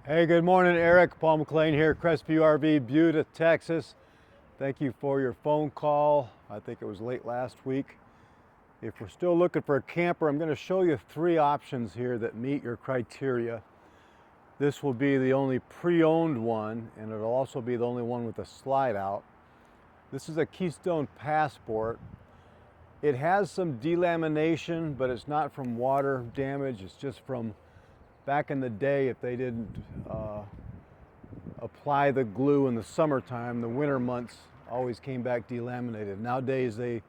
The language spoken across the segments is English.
Hey, good morning, Eric. Paul McLean here, Crestview RV, Buda, Texas. Thank you for your phone call. I think it was late last week. If we're still looking for a camper, I'm going to show you three options here that meet your criteria. This will be the only pre-owned one, and it'll also be the only one with a slide out. This is a Keystone Passport. It has some delamination, but it's not from water damage. It's just from back in the day, if they didn't apply the glue in the summertime, the winter months always came back delaminated. Nowadays they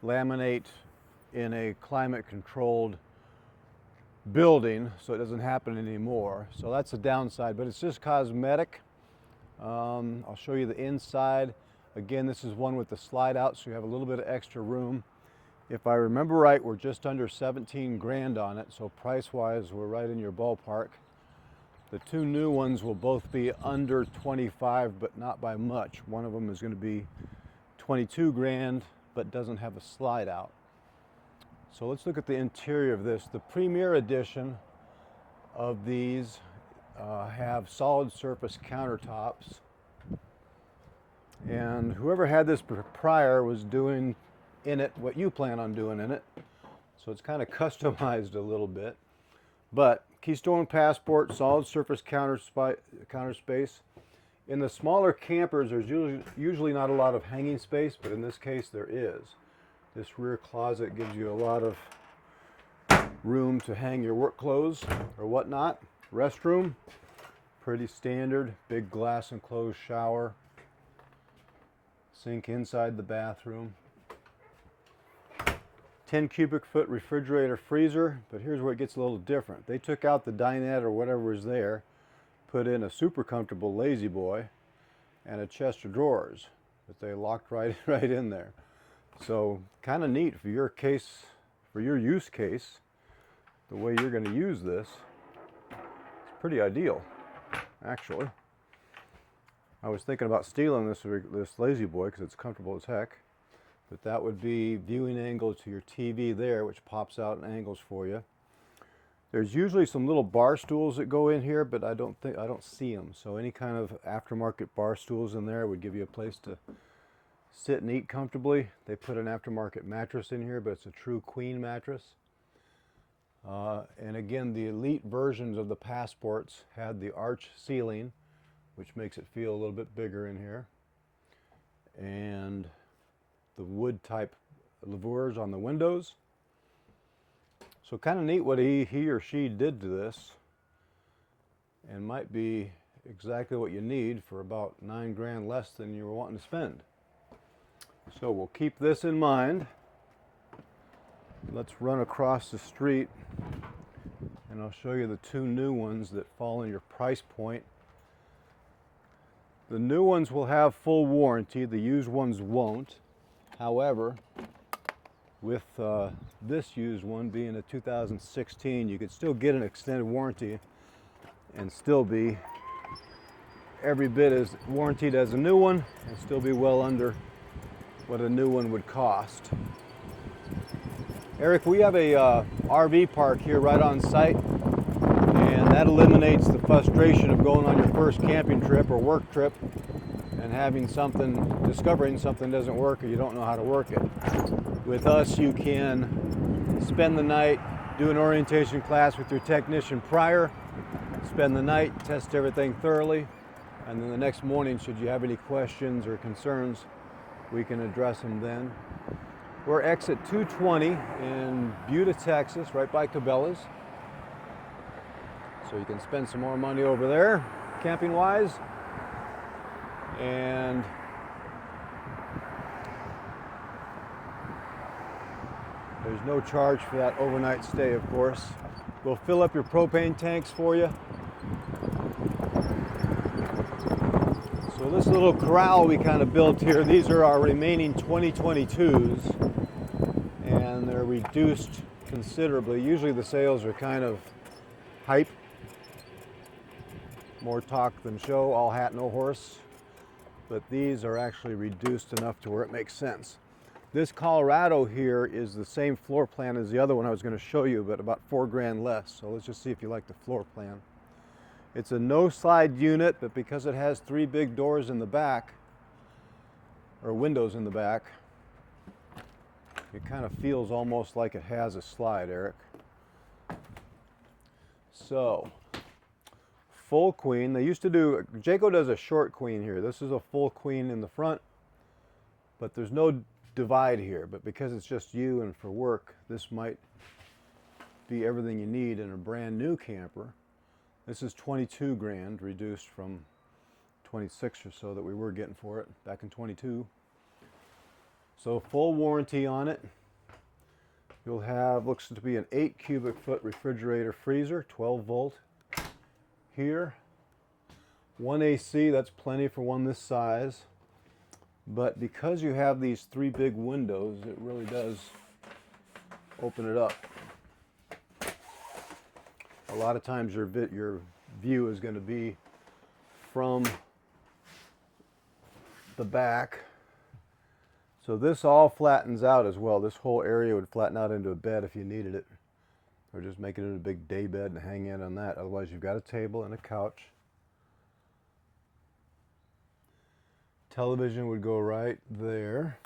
laminate in a climate controlled building, so it doesn't happen anymore. So that's a downside, but it's just cosmetic. I'll show you the inside. Again, this is one with the slide out, so you have a little bit of extra room. If I remember right, we're just under 17 grand on it, so price-wise, we're right in your ballpark. The two new ones will both be under 25, but not by much. One of them is going to be 22 grand, but doesn't have a slide out. So let's look at the interior of this. The Premier Edition of these have solid surface countertops. And whoever had this prior was doing in it what you plan on doing in it. So it's kind of customized a little bit. But Keystone Passport, solid surface counter space. In the smaller campers, there's usually not a lot of hanging space, but in this case there is. This rear closet gives you a lot of room to hang your work clothes or whatnot. Restroom, pretty standard, big glass enclosed shower. Sink inside the bathroom. 10 cubic foot refrigerator freezer, but here's where it gets a little different. They took out the dinette or whatever was there, put in a super comfortable lazy boy and a chest of drawers that they locked right in there. So kind of neat for your case, for your use case, the way you're going to use this. It's pretty ideal, actually. I was thinking about stealing this lazy boy because it's comfortable as heck. But that would be viewing angle to your TV there, which pops out in angles for you. There's usually some little bar stools that go in here, but I don't see them. So any kind of aftermarket bar stools in there would give you a place to sit and eat comfortably. They put an aftermarket mattress in here, but it's a true queen mattress. And again, the elite versions of the Passports had the arch ceiling, which makes it feel a little bit bigger in here. And the wood type laveurs on the windows. So kind of neat what he or she did to this, and might be exactly what you need for about 9 grand less than you were wanting to spend. So we'll keep this in mind. Let's run across the street and I'll show you the two new ones that fall in your price point. The new ones will have full warranty, the used ones won't. However, with this used one being a 2016, you could still get an extended warranty and still be every bit as warranted as a new one and still be well under what a new one would cost. Eric, we have a RV park here right on site, and that eliminates the frustration of going on your first camping trip or work trip and discovering something doesn't work or you don't know how to work it. With us, you can spend the night, do an orientation class with your technician prior, spend the night, test everything thoroughly, and then the next morning, should you have any questions or concerns, we can address them then. We're exit 220 in Buda, Texas, right by Cabela's. So you can spend some more money over there, camping-wise. And there's no charge for that overnight stay, of course. We'll fill up your propane tanks for you. So this little corral we kind of built here, these are our remaining 2022s, and they're reduced considerably. Usually the sales are kind of hype, more talk than show, all hat, no horse. But these are actually reduced enough to where it makes sense. This Colorado here is the same floor plan as the other one I was going to show you, but about 4 grand less. So let's just see if you like the floor plan. It's a no-slide unit, but because it has 3 big doors in the back, or windows in the back, it kind of feels almost like it has a slide, Eric. So, full queen. They used to do, Jayco does a short queen here. This is a full queen in the front, but there's no divide here. But because it's just you and for work, this might be everything you need in a brand new camper. This is 22 grand, reduced from 26 or so that we were getting for it back in 22. So full warranty on it. You'll have, looks to be an 8 cubic foot refrigerator freezer, 12 volt here. 1 AC, that's plenty for one this size. But because you have these 3 big windows, it really does open it up. A lot of times your view is going to be from the back. So this all flattens out as well. This whole area would flatten out into a bed if you needed it. Or just make it into a big day bed and hang in on that. Otherwise you've got a table and a couch. Television would go right there.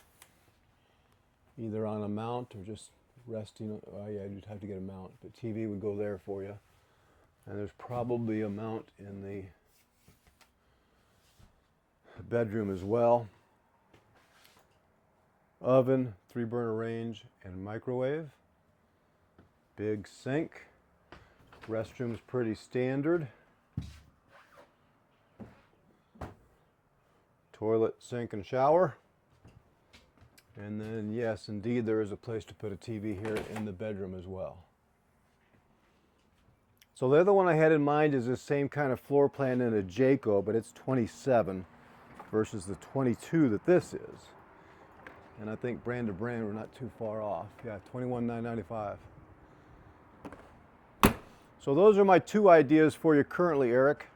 Either on a mount or just resting. Oh yeah, you'd have to get a mount. But TV would go there for you. And there's probably a mount in the bedroom as well. Oven, 3-burner range, and microwave. Big sink. Restroom's pretty standard. Toilet, sink, and shower. And then, yes, indeed, there is a place to put a TV here in the bedroom as well. So the other one I had in mind is this same kind of floor plan in a Jayco, but it's 27 versus the 22 that this is. And I think brand to brand, we're not too far off. Yeah, $21,995. So those are my 2 ideas for you currently, Eric.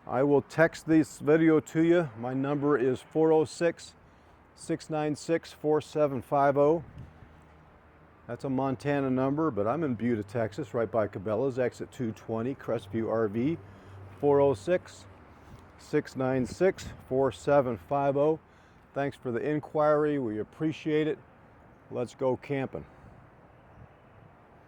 I will text this video to you. My number is 406-696-4750. That's a Montana number, but I'm in Buda, Texas, right by Cabela's, exit 220, Crestview RV, 406-696-4750. Thanks for the inquiry. We appreciate it. Let's go camping.